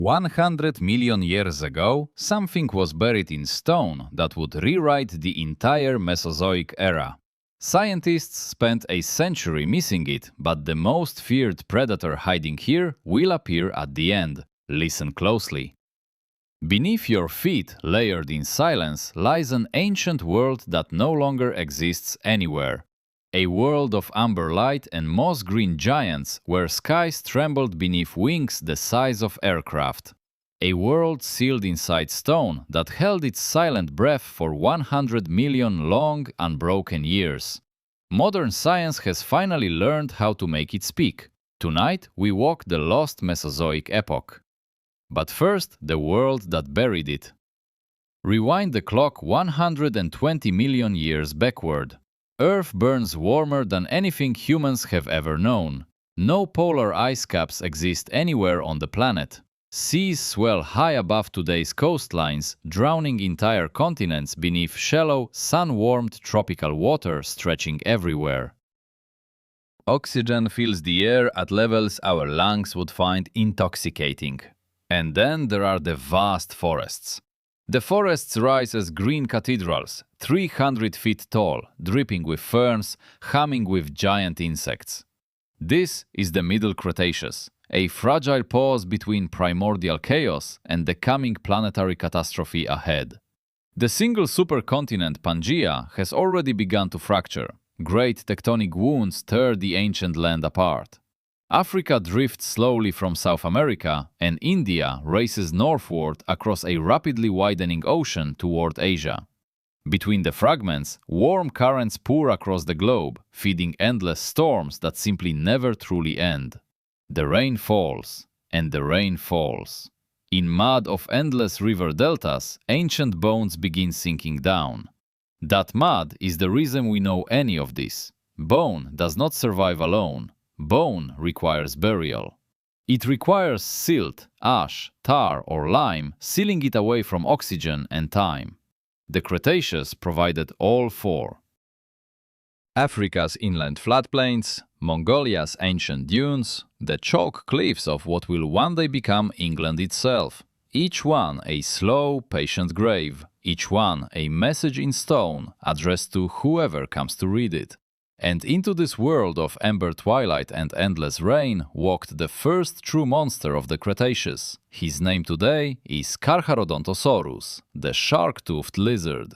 100 million years ago, something was buried in stone that would rewrite the entire Mesozoic era. Scientists spent a century missing it, but the most feared predator hiding here will appear at the end. Listen closely. Beneath your feet, layered in silence, lies an ancient world that no longer exists anywhere. A world of amber light and moss-green giants where skies trembled beneath wings the size of aircraft. A world sealed inside stone that held its silent breath for 100 million long, unbroken years. Modern science has finally learned how to make it speak. Tonight, we walk the lost Mesozoic epoch. But first, the world that buried it. Rewind the clock 120 million years backward. Earth burns warmer than anything humans have ever known. No polar ice caps exist anywhere on the planet. Seas swell high above today's coastlines, drowning entire continents beneath shallow, sun-warmed tropical water stretching everywhere. Oxygen fills the air at levels our lungs would find intoxicating. And then there are the vast forests. The forests rise as green cathedrals, 300 feet tall, dripping with ferns, humming with giant insects. This is the Middle Cretaceous, a fragile pause between primordial chaos and the coming planetary catastrophe ahead. The single supercontinent Pangaea has already begun to fracture. Great tectonic wounds tear the ancient land apart. Africa drifts slowly from South America, and India races northward across a rapidly widening ocean toward Asia. Between the fragments, warm currents pour across the globe, feeding endless storms that simply never truly end. The rain falls, and the rain falls. In mud of endless river deltas, ancient bones begin sinking down. That mud is the reason we know any of this. Bone does not survive alone. Bone requires burial. It requires silt, ash, tar, or lime, sealing it away from oxygen and time. The Cretaceous provided all four. Africa's inland floodplains, Mongolia's ancient dunes, the chalk cliffs of what will one day become England itself. Each one a slow, patient grave, each one a message in stone addressed to whoever comes to read it. And into this world of amber twilight and endless rain walked the first true monster of the Cretaceous. His name today is Carcharodontosaurus, the shark-toothed lizard.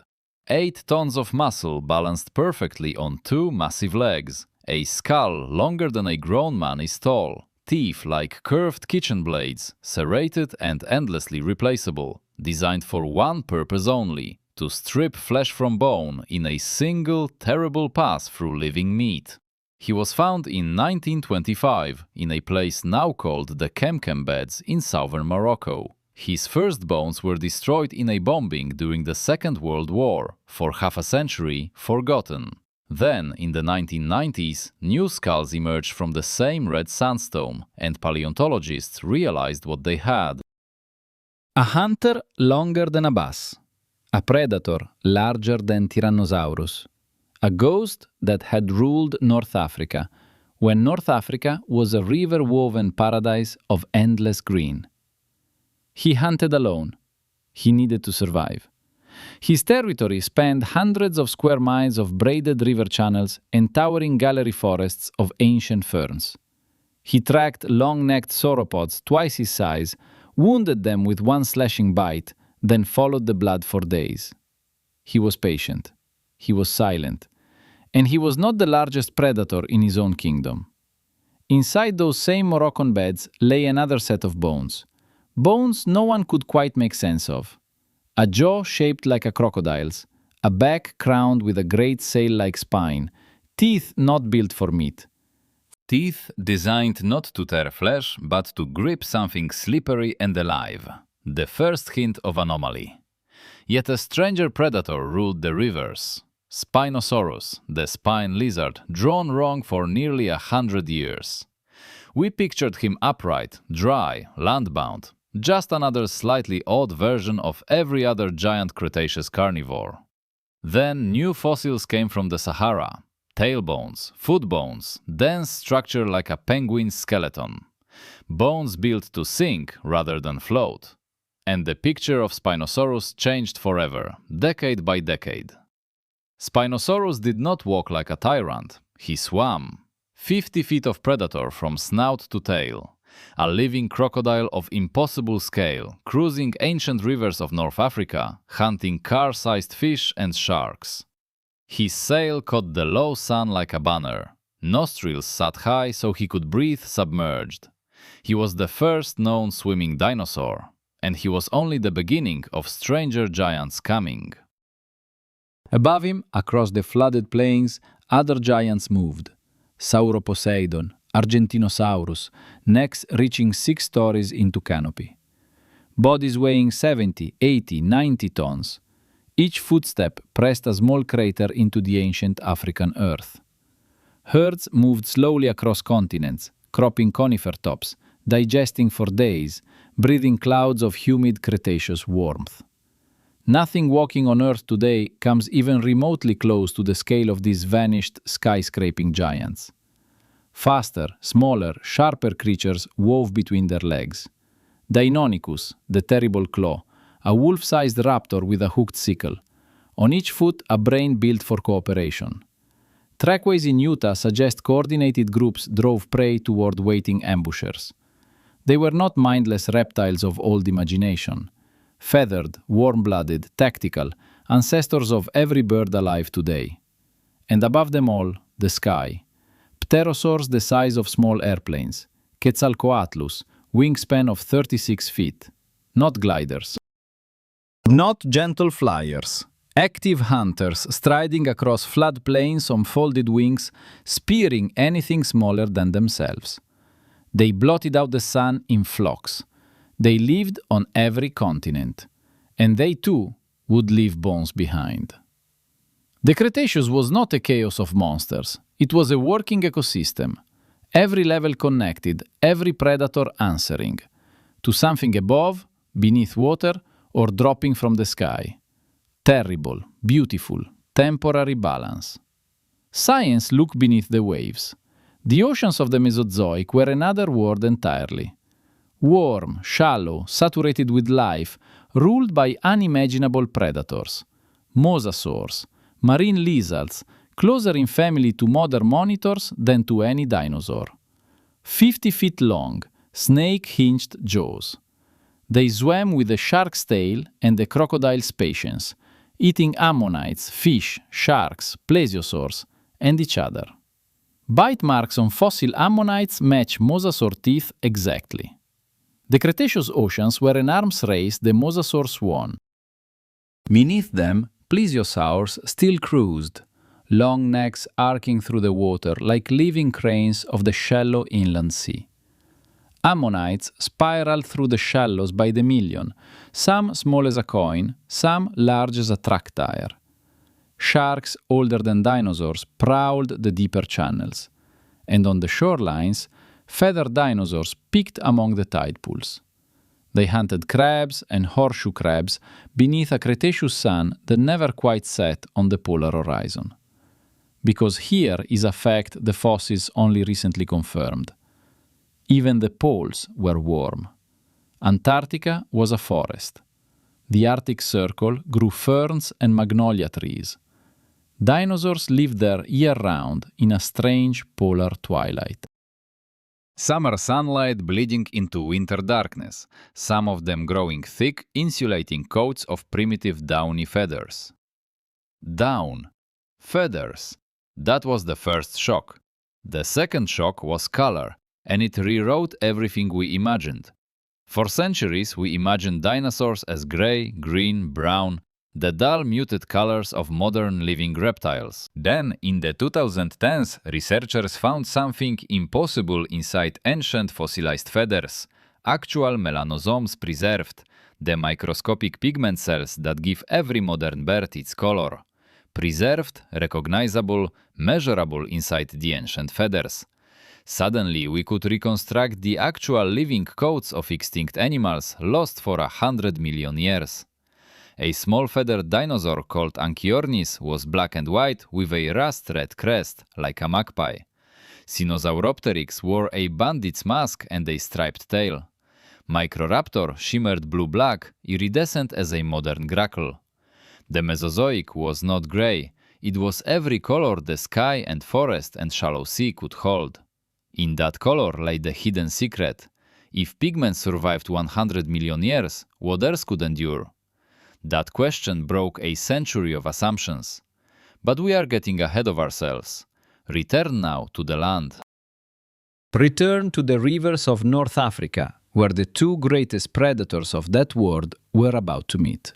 8 tons of muscle balanced perfectly on 2 massive legs. A skull longer than a grown man is tall. Teeth like curved kitchen blades, serrated and endlessly replaceable. Designed for one purpose only: to strip flesh from bone in a single, terrible pass through living meat. He was found in 1925 in a place now called the Kemkem Beds in southern Morocco. His first bones were destroyed in a bombing during the Second World War, for half a century forgotten. Then, in the 1990s, new skulls emerged from the same red sandstone, and paleontologists realized what they had. A hunter longer than a bass. A predator larger than Tyrannosaurus, a ghost that had ruled North Africa, when North Africa was a river-woven paradise of endless green. He hunted alone. He needed to survive. His territory spanned hundreds of square miles of braided river channels and towering gallery forests of ancient ferns. He tracked long-necked sauropods twice his size, wounded them with one slashing bite, then followed the blood for days. He was patient. He was silent. And he was not the largest predator in his own kingdom. Inside those same Moroccan beds lay another set of bones. Bones no one could quite make sense of. A jaw shaped like a crocodile's, a back crowned with a great sail-like spine, teeth not built for meat. Teeth designed not to tear flesh, but to grip something slippery and alive. The first hint of anomaly. Yet a stranger predator ruled the rivers. Spinosaurus, the spine lizard, drawn wrong for nearly 100 years. We pictured him upright, dry, landbound, just another slightly odd version of every other giant Cretaceous carnivore. Then new fossils came from the Sahara. Tailbones, foot bones, dense structure like a penguin's skeleton. Bones built to sink rather than float. And the picture of Spinosaurus changed forever, decade by decade. Spinosaurus did not walk like a tyrant, he swam. 50 feet of predator from snout to tail. A living crocodile of impossible scale, cruising ancient rivers of North Africa, hunting car-sized fish and sharks. His sail caught the low sun like a banner. Nostrils sat high so he could breathe submerged. He was the first known swimming dinosaur, and he was only the beginning of stranger giants coming. Above him, across the flooded plains, other giants moved. Sauroposeidon, Argentinosaurus, necks reaching 6 stories into canopy. Bodies weighing 70, 80, 90 tons. Each footstep pressed a small crater into the ancient African earth. Herds moved slowly across continents, cropping conifer tops, digesting for days, breathing clouds of humid Cretaceous warmth. Nothing walking on Earth today comes even remotely close to the scale of these vanished skyscraping giants. Faster, smaller, sharper creatures wove between their legs. Deinonychus, the terrible claw, a wolf-sized raptor with a hooked sickle. On each foot, a brain built for cooperation. Trackways in Utah suggest coordinated groups drove prey toward waiting ambushers. They were not mindless reptiles of old imagination. Feathered, warm-blooded, tactical, ancestors of every bird alive today. And above them all, the sky. Pterosaurs the size of small airplanes. Quetzalcoatlus, wingspan of 36 feet. Not gliders. Not gentle flyers. Active hunters striding across floodplains on folded wings, spearing anything smaller than themselves. They blotted out the sun in flocks. They lived on every continent, and they too would leave bones behind. The Cretaceous was not a chaos of monsters, it was a working ecosystem, every level connected, every predator answering, to something above, beneath water, or dropping from the sky. Terrible, beautiful, temporary balance. Science looked beneath the waves. The oceans of the Mesozoic were another world entirely. Warm, shallow, saturated with life, ruled by unimaginable predators. Mosasaurs, marine lizards, closer in family to modern monitors than to any dinosaur. 50 feet long, snake-hinged jaws. They swam with a shark's tail and a crocodile's patience, eating ammonites, fish, sharks, plesiosaurs, and each other. Bite marks on fossil ammonites match mosasaur teeth exactly. The Cretaceous oceans were an arms race the mosasaurs won. Beneath them, plesiosaurs still cruised, long necks arcing through the water like living cranes of the shallow inland sea. Ammonites spiraled through the shallows by the million, some small as a coin, some large as a truck tire. Sharks older than dinosaurs prowled the deeper channels, and on the shorelines, feathered dinosaurs peeked among the tide pools. They hunted crabs and horseshoe crabs beneath a Cretaceous sun that never quite set on the polar horizon. Because here is a fact the fossils only recently confirmed. Even the poles were warm. Antarctica was a forest. The Arctic Circle grew ferns and magnolia trees. Dinosaurs lived there year-round in a strange polar twilight. Summer sunlight bleeding into winter darkness, some of them growing thick, insulating coats of primitive downy feathers. Down. Feathers. That was the first shock. The second shock was color, and it rewrote everything we imagined. For centuries, we imagined dinosaurs as gray, green, brown, the dull muted colors of modern living reptiles. Then, in the 2010s, researchers found something impossible inside ancient fossilized feathers, actual melanosomes preserved, the microscopic pigment cells that give every modern bird its color. Preserved, recognizable, measurable inside the ancient feathers. Suddenly, we could reconstruct the actual living coats of extinct animals lost for 100 million years. A small feathered dinosaur called Anchiornis was black and white with a rust-red crest, like a magpie. Sinosauropteryx wore a bandit's mask and a striped tail. Microraptor shimmered blue-black, iridescent as a modern grackle. The Mesozoic was not grey, it was every color the sky and forest and shallow sea could hold. In that color lay the hidden secret. If pigments survived 100 million years, what else could endure? That question broke a century of assumptions. But we are getting ahead of ourselves. Return now to the land. Return to the rivers of North Africa, where the two greatest predators of that world were about to meet.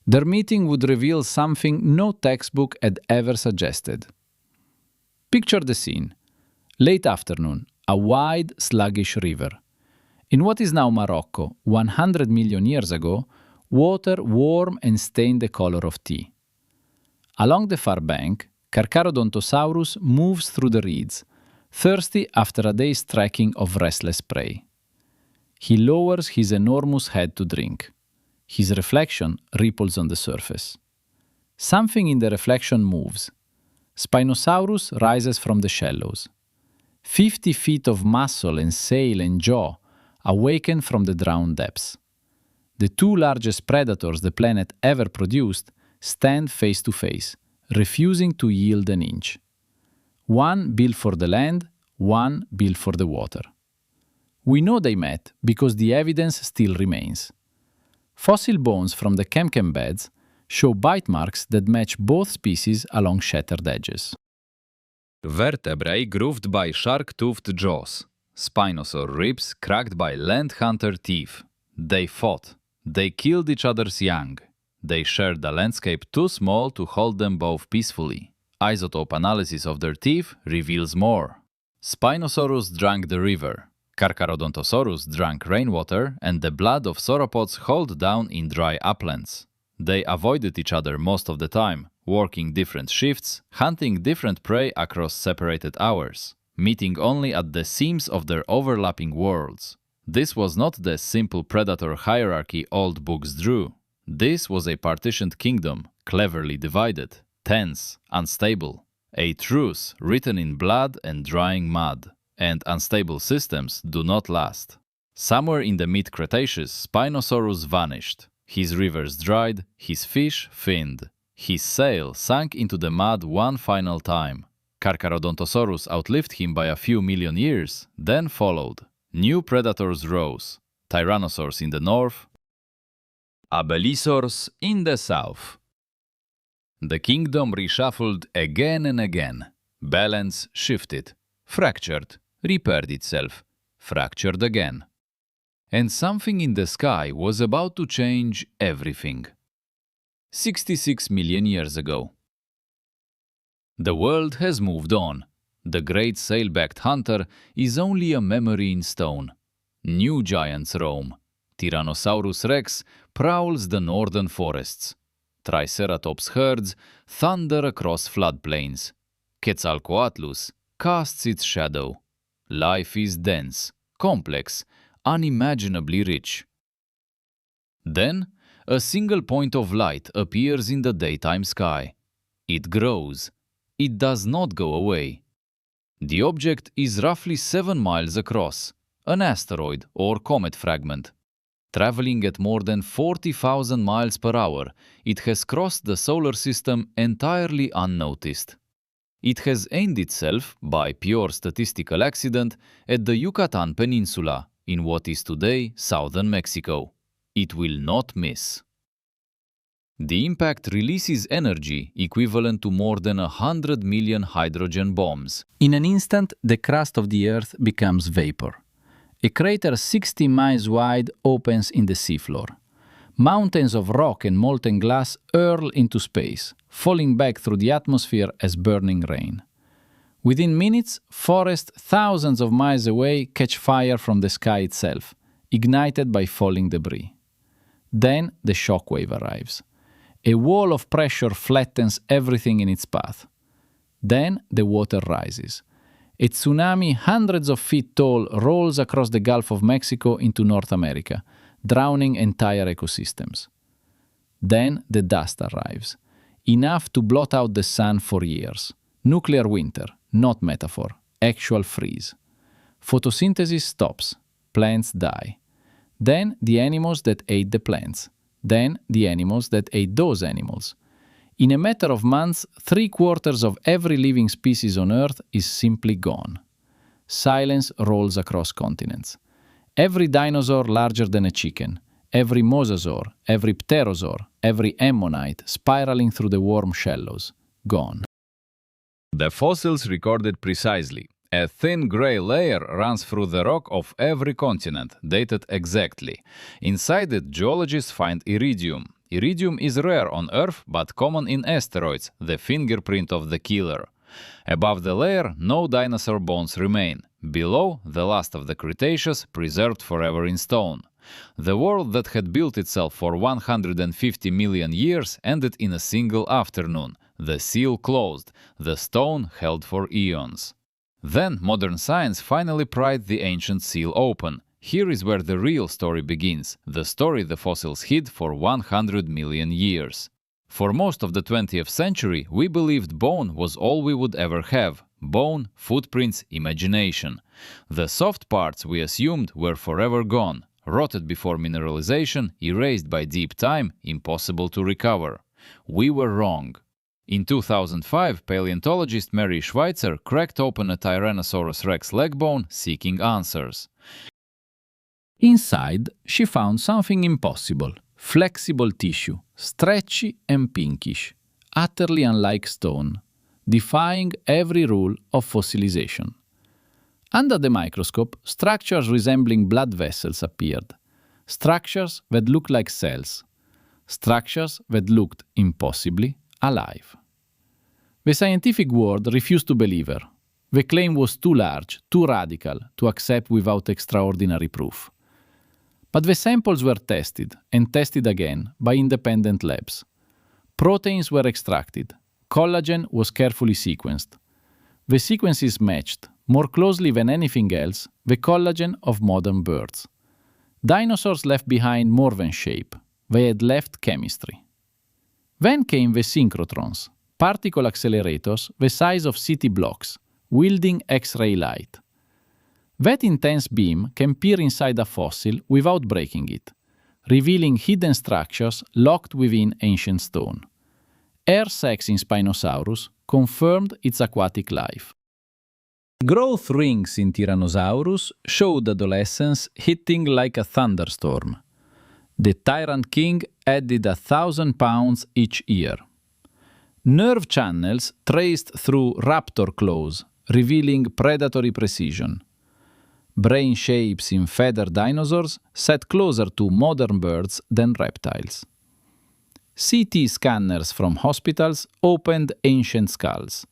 Their meeting would reveal something no textbook had ever suggested. Picture the scene. Late afternoon, a wide, sluggish river. In what is now Morocco, 100 million years ago, water warm and stained the color of tea. Along the far bank, Carcharodontosaurus moves through the reeds, thirsty after a day's trekking of restless prey. He lowers his enormous head to drink. His reflection ripples on the surface. Something in the reflection moves. Spinosaurus rises from the shallows. 50 feet of muscle and sail and jaw awaken from the drowned depths. The two largest predators the planet ever produced stand face to face, refusing to yield an inch. One built for the land, one built for the water. We know they met because the evidence still remains. Fossil bones from the Kemkem beds show bite marks that match both species along shattered edges. Vertebrae grooved by shark-toothed jaws. Spinosaur ribs cracked by land hunter teeth. They fought. They killed each other's young. They shared a landscape too small to hold them both peacefully. Isotope analysis of their teeth reveals more. Spinosaurus drank the river. Carcharodontosaurus drank rainwater and the blood of sauropods hauled down in dry uplands. They avoided each other most of the time, working different shifts, hunting different prey across separated hours, meeting only at the seams of their overlapping worlds. This was not the simple predator hierarchy old books drew. This was a partitioned kingdom, cleverly divided, tense, unstable. A truce written in blood and drying mud. And unstable systems do not last. Somewhere in the mid-Cretaceous, Spinosaurus vanished. His rivers dried, his fish thinned. His sail sank into the mud one final time. Carcharodontosaurus outlived him by a few million years, then followed. New predators rose. Tyrannosaurs in the north, Abelisaurs in the south. The kingdom reshuffled again and again. Balance shifted, fractured, repaired itself, fractured again. And something in the sky was about to change everything. 66 million years ago. The world has moved on. The great sail-backed hunter is only a memory in stone. New giants roam. Tyrannosaurus rex prowls the northern forests. Triceratops herds thunder across floodplains. Quetzalcoatlus casts its shadow. Life is dense, complex, unimaginably rich. Then, a single point of light appears in the daytime sky. It grows. It does not go away. The object is roughly 7 miles across, an asteroid or comet fragment. Traveling at more than 40,000 miles per hour, it has crossed the solar system entirely unnoticed. It has aimed itself, by pure statistical accident, at the Yucatan Peninsula, in what is today southern Mexico. It will not miss. The impact releases energy equivalent to more than 100 million hydrogen bombs. In an instant, the crust of the Earth becomes vapor. A crater 60 miles wide opens in the seafloor. Mountains of rock and molten glass hurl into space, falling back through the atmosphere as burning rain. Within minutes, forests thousands of miles away catch fire from the sky itself, ignited by falling debris. Then the shockwave arrives. A wall of pressure flattens everything in its path. Then the water rises. A tsunami hundreds of feet tall rolls across the Gulf of Mexico into North America, drowning entire ecosystems. Then the dust arrives, enough to blot out the sun for years. Nuclear winter, not metaphor, actual freeze. Photosynthesis stops. Plants die. Then the animals that ate the plants. Then the animals that ate those animals. In a matter of months, 3/4 of every living species on Earth is simply gone. Silence rolls across continents. Every dinosaur larger than a chicken, every mosasaur, every pterosaur, every ammonite spiraling through the warm shallows, gone. The fossils recorded precisely. A thin gray layer runs through the rock of every continent, dated exactly. Inside it, geologists find iridium. Iridium is rare on Earth but common in asteroids, the fingerprint of the killer. Above the layer, no dinosaur bones remain. Below, the last of the Cretaceous, preserved forever in stone. The world that had built itself for 150 million years ended in a single afternoon. The seal closed, the stone held for eons. Then modern science finally pried the ancient seal open. Here is where the real story begins, the story the fossils hid for 100 million years. For most of the 20th century, we believed bone was all we would ever have. Bone, footprints, imagination. The soft parts we assumed were forever gone, rotted before mineralization, erased by deep time, impossible to recover. We were wrong. In 2005, paleontologist Mary Schweitzer cracked open a Tyrannosaurus rex leg bone, seeking answers. Inside, she found something impossible. Flexible tissue, stretchy and pinkish, utterly unlike stone, defying every rule of fossilization. Under the microscope, structures resembling blood vessels appeared, structures that looked like cells, structures that looked, impossibly, alive. The scientific world refused to believe her. The claim was too large, too radical, to accept without extraordinary proof. But the samples were tested, and tested again, by independent labs. Proteins were extracted. Collagen was carefully sequenced. The sequences matched, more closely than anything else, the collagen of modern birds. Dinosaurs left behind more than shape. They had left chemistry. Then came the synchrotrons, particle accelerators the size of city blocks, wielding X-ray light. That intense beam can peer inside a fossil without breaking it, revealing hidden structures locked within ancient stone. Air sacs in Spinosaurus confirmed its aquatic life. Growth rings in Tyrannosaurus showed adolescence hitting like a thunderstorm. The Tyrant King added 1,000 pounds each year. Nerve channels traced through raptor claws, revealing predatory precision. Brain shapes in feathered dinosaurs sat closer to modern birds than reptiles. CT scanners from hospitals opened ancient skulls.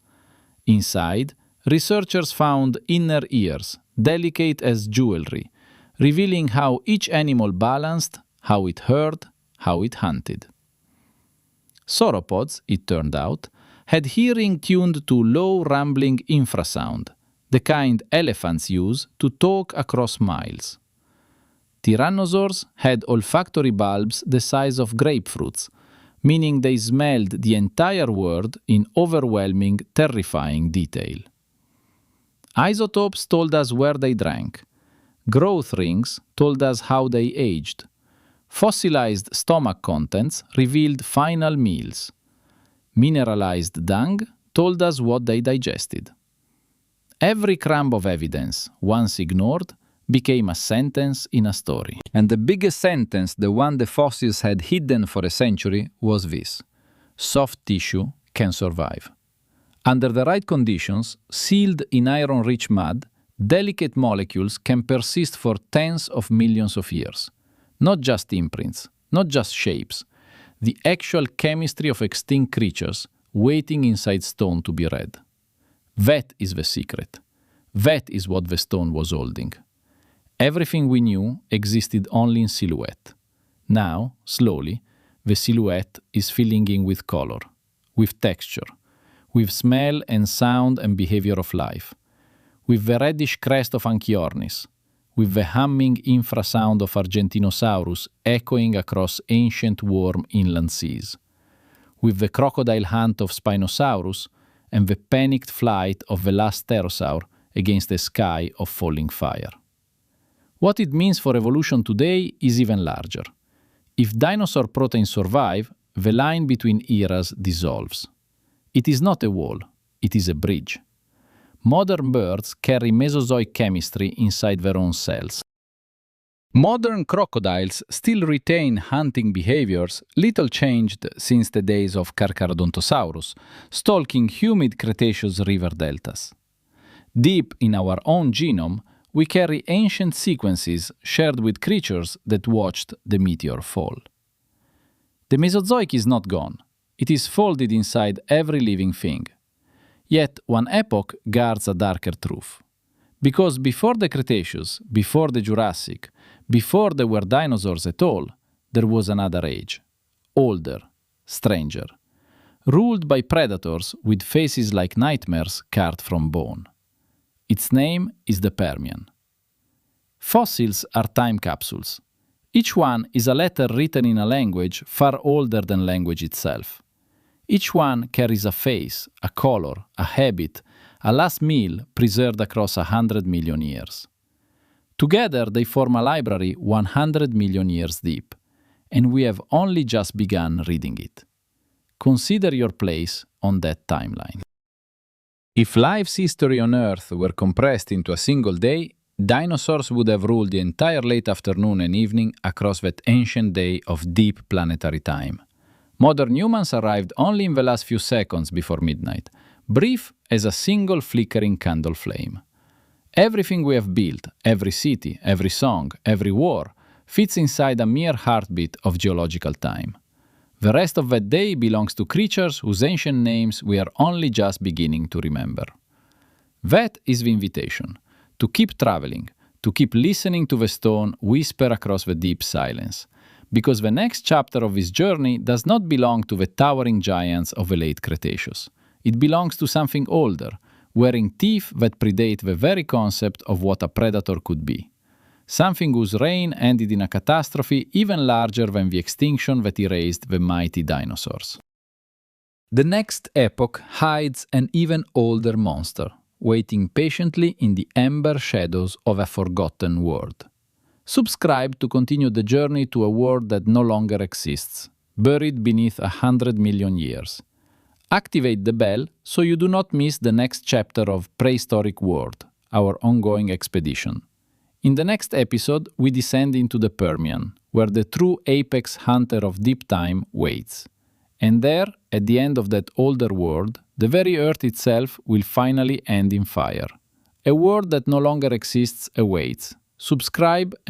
Inside, researchers found inner ears, delicate as jewelry, revealing how each animal balanced, how it heard, how it hunted. Sauropods, it turned out, had hearing tuned to low rumbling infrasound, the kind elephants use to talk across miles. Tyrannosaurs had olfactory bulbs the size of grapefruits, meaning they smelled the entire world in overwhelming, terrifying detail. Isotopes told us where they drank. Growth rings told us how they aged. Fossilized stomach contents revealed final meals. Mineralized dung told us what they digested. Every crumb of evidence, once ignored, became a sentence in a story. And the biggest sentence, the one the fossils had hidden for a century, was this: soft tissue can survive. Under the right conditions, sealed in iron-rich mud, delicate molecules can persist for tens of millions of years. Not just imprints, not just shapes, the actual chemistry of extinct creatures waiting inside stone to be read. That is the secret. That is what the stone was holding. Everything we knew existed only in silhouette. Now, slowly, the silhouette is filling in with color, with texture, with smell and sound and behavior of life, with the reddish crest of Anchiornis, with the humming infrasound of Argentinosaurus echoing across ancient warm inland seas, with the crocodile hunt of Spinosaurus and the panicked flight of the last pterosaur against a sky of falling fire. What it means for evolution today is even larger. If dinosaur proteins survive, the line between eras dissolves. It is not a wall, it is a bridge. Modern birds carry Mesozoic chemistry inside their own cells. Modern crocodiles still retain hunting behaviors, little changed since the days of Carcharodontosaurus, stalking humid Cretaceous river deltas. Deep in our own genome, we carry ancient sequences shared with creatures that watched the meteor fall. The Mesozoic is not gone. It is folded inside every living thing. Yet one epoch guards a darker truth. Because before the Cretaceous, before the Jurassic, before there were dinosaurs at all, there was another age. Older, stranger. Ruled by predators with faces like nightmares carved from bone. Its name is the Permian. Fossils are time capsules. Each one is a letter written in a language far older than language itself. Each one carries a face, a color, a habit, a last meal preserved across 100 million years. Together they form a library 100 million years deep, and we have only just begun reading it. Consider your place on that timeline. If life's history on Earth were compressed into a single day, dinosaurs would have ruled the entire late afternoon and evening across that ancient day of deep planetary time. Modern humans arrived only in the last few seconds before midnight, brief as a single flickering candle flame. Everything we have built, every city, every song, every war, fits inside a mere heartbeat of geological time. The rest of that day belongs to creatures whose ancient names we are only just beginning to remember. That is the invitation, to keep traveling, to keep listening to the stone whisper across the deep silence, because the next chapter of this journey does not belong to the towering giants of the late Cretaceous. It belongs to something older, wearing teeth that predate the very concept of what a predator could be. Something whose reign ended in a catastrophe even larger than the extinction that erased the mighty dinosaurs. The next epoch hides an even older monster, waiting patiently in the ember shadows of a forgotten world. Subscribe to continue the journey to a world that no longer exists, buried beneath 100 million years. Activate the bell so you do not miss the next chapter of Prehistoric World, our ongoing expedition. In the next episode, we descend into the Permian, where the true apex hunter of deep time waits. And there, at the end of that older world, the very Earth itself will finally end in fire. A world that no longer exists awaits. Subscribe and